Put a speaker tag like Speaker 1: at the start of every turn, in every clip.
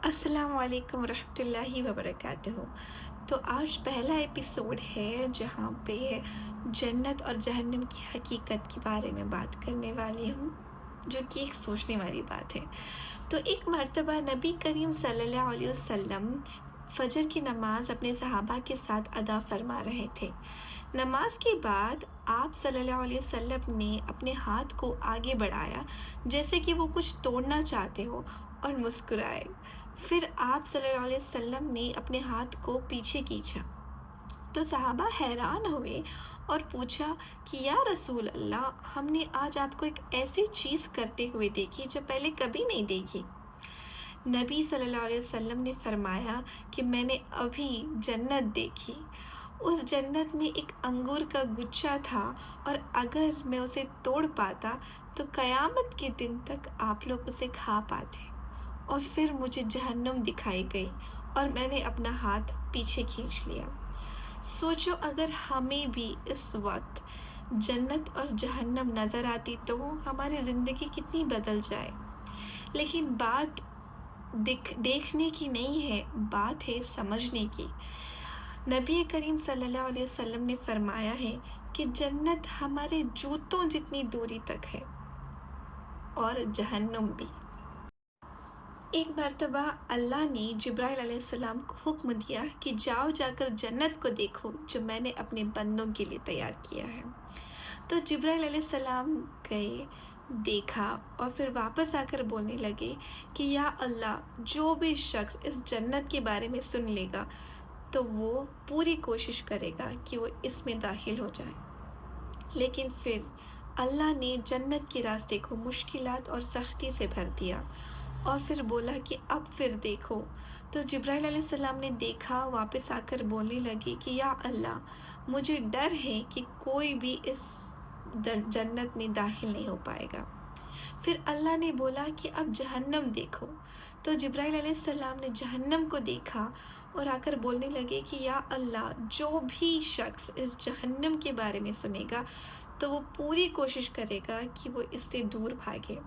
Speaker 1: السلام علیکم ورحمۃ اللہ وبرکاتہ۔ تو آج پہلا ایپیسوڈ ہے جہاں پہ جنت اور جہنم کی حقیقت کے بارے میں بات کرنے والی ہوں، جو کہ ایک سوچنے والی بات ہے۔ تو ایک مرتبہ نبی کریم صلی اللہ علیہ وسلم فجر کی نماز اپنے صحابہ کے ساتھ ادا فرما رہے تھے۔ نماز کے بعد آپ صلی اللہ علیہ وسلم نے اپنے ہاتھ کو آگے بڑھایا جیسے کہ وہ کچھ توڑنا چاہتے ہو اور مسکرائے۔ پھر آپ صلی اللہ علیہ وسلم نے اپنے ہاتھ کو پیچھے کھینچا تو صحابہ حیران ہوئے اور پوچھا کہ یا رسول اللہ، ہم نے آج آپ کو ایک ایسی چیز کرتے ہوئے دیکھی جو پہلے کبھی نہیں دیکھی۔ نبی صلی اللہ علیہ وسلم نے فرمایا کہ میں نے ابھی جنت دیکھی۔ اس جنت میں ایک انگور کا گچھا تھا اور اگر میں اسے توڑ پاتا تو قیامت کے دن تک آپ لوگ اسے کھا پاتے۔ اور پھر مجھے جہنم دکھائی گئی اور میں نے اپنا ہاتھ پیچھے کھینچ لیا۔ سوچو اگر ہمیں بھی اس وقت جنت اور جہنم نظر آتی تو ہماری زندگی کتنی بدل جائے۔ لیکن بات دیکھنے کی نہیں ہے، بات ہے سمجھنے کی۔ نبی کریم صلی اللہ علیہ وسلم نے فرمایا ہے کہ جنت ہمارے جوتوں جتنی دوری تک ہے اور جہنم بھی۔ ایک مرتبہ اللہ نے جبرائیل علیہ السلام کو حکم دیا کہ جا کر جنت کو دیکھو جو میں نے اپنے بندوں کے لیے تیار کیا ہے۔ تو جبرائیل علیہ السلام گئے، دیکھا اور پھر واپس آ کر بولنے لگے کہ یا اللہ، جو بھی شخص اس جنت کے بارے میں سن لے گا تو وہ پوری کوشش کرے گا کہ وہ اس میں داخل ہو جائے۔ لیکن پھر اللہ نے جنت کے راستے کو مشکلات اور سختی سے بھر دیا اور پھر بولا کہ اب پھر دیکھو۔ تو جبرائیل علیہ السلام نے دیکھا، واپس آ کر بولنے لگے کہ یا اللہ، مجھے ڈر ہے کہ کوئی بھی اس جنت میں داخل نہیں ہو پائے گا۔ پھر اللہ نے بولا کہ اب جہنم دیکھو۔ تو جبرائیل علیہ السلام نے جہنم کو دیکھا اور آ کر بولنے لگے کہ یا اللہ، جو بھی شخص اس جہنم کے بارے میں سنے گا تو وہ پوری کوشش کرے گا کہ وہ اس سے دور بھاگے۔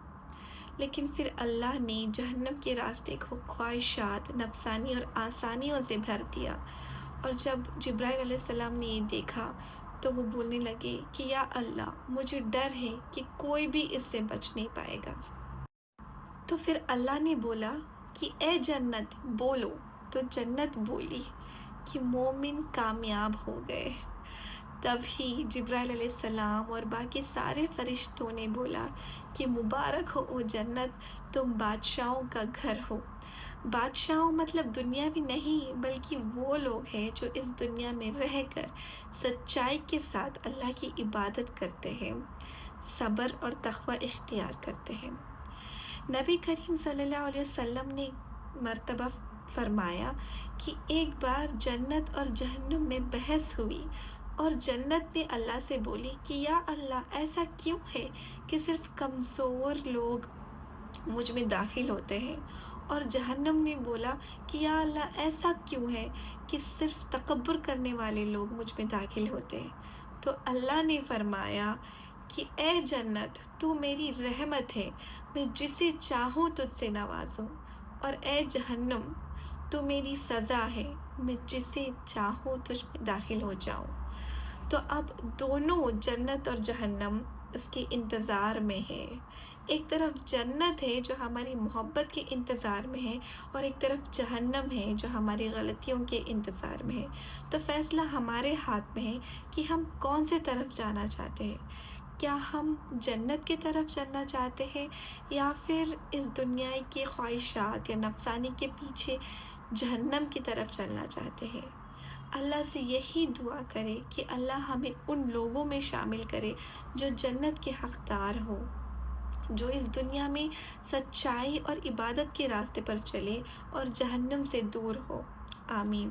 Speaker 1: لیکن پھر اللہ نے جہنم کے راستے کو خواہشات، نفسانی اور آسانیوں سے بھر دیا، اور جب جبرائیل علیہ السلام نے یہ دیکھا تو وہ بولنے لگے کہ یا اللہ، مجھے ڈر ہے کہ کوئی بھی اس سے بچ نہیں پائے گا۔ تو پھر اللہ نے بولا کہ اے جنت بولو۔ تو جنت بولی کہ مومن کامیاب ہو گئے۔ تبھی جبرائیل علیہ السلام اور باقی سارے فرشتوں نے بولا کہ مبارک ہو او جنت، تم بادشاہوں کا گھر ہو۔ بادشاہوں مطلب دنیاوی نہیں، بلکہ وہ لوگ ہیں جو اس دنیا میں رہ کر سچائی کے ساتھ اللہ کی عبادت کرتے ہیں، صبر اور تقوی اختیار کرتے ہیں۔ نبی کریم صلی اللہ علیہ وسلم نے مرتبہ فرمایا کہ ایک بار جنت اور جہنم میں بحث ہوئی اور جنت نے اللہ سے بولی کہ یا اللہ، ایسا کیوں ہے کہ صرف کمزور لوگ مجھ میں داخل ہوتے ہیں؟ اور جہنم نے بولا کہ یا اللہ، ایسا کیوں ہے کہ صرف تکبر کرنے والے لوگ مجھ میں داخل ہوتے ہیں؟ تو اللہ نے فرمایا کہ اے جنت، تو میری رحمت ہے، میں جسے چاہوں تجھ سے نوازوں، اور اے جہنم، تو میری سزا ہے، میں جسے چاہوں تجھ میں داخل ہو جاؤں۔ تو اب دونوں جنت اور جہنم اس کے انتظار میں ہے۔ ایک طرف جنت ہے جو ہماری محبت کے انتظار میں ہے، اور ایک طرف جہنم ہے جو ہماری غلطیوں کے انتظار میں ہے۔ تو فیصلہ ہمارے ہاتھ میں ہے کہ ہم کون سے طرف جانا چاہتے ہیں۔ کیا ہم جنت کی طرف چلنا چاہتے ہیں یا پھر اس دنیا کی خواہشات یا نفسانی کے پیچھے جہنم کی طرف چلنا چاہتے ہیں؟ اللہ سے یہی دعا کرے کہ اللہ ہمیں ان لوگوں میں شامل کرے جو جنت کے حقدار ہو، جو اس دنیا میں سچائی اور عبادت کے راستے پر چلے اور جہنم سے دور ہو۔ آمین۔